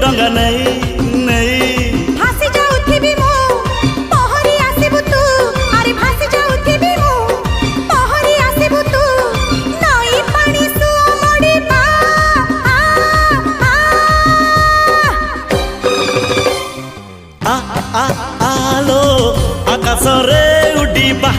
डंगा नहीं नहीं भासी जाउथिबी मु पहरी आसीबु तू अरे भासी जाउथिबी मु पहरी आसीबु तू नई पानी सुओ मडिबा आलो आकाश रे उड़ीबा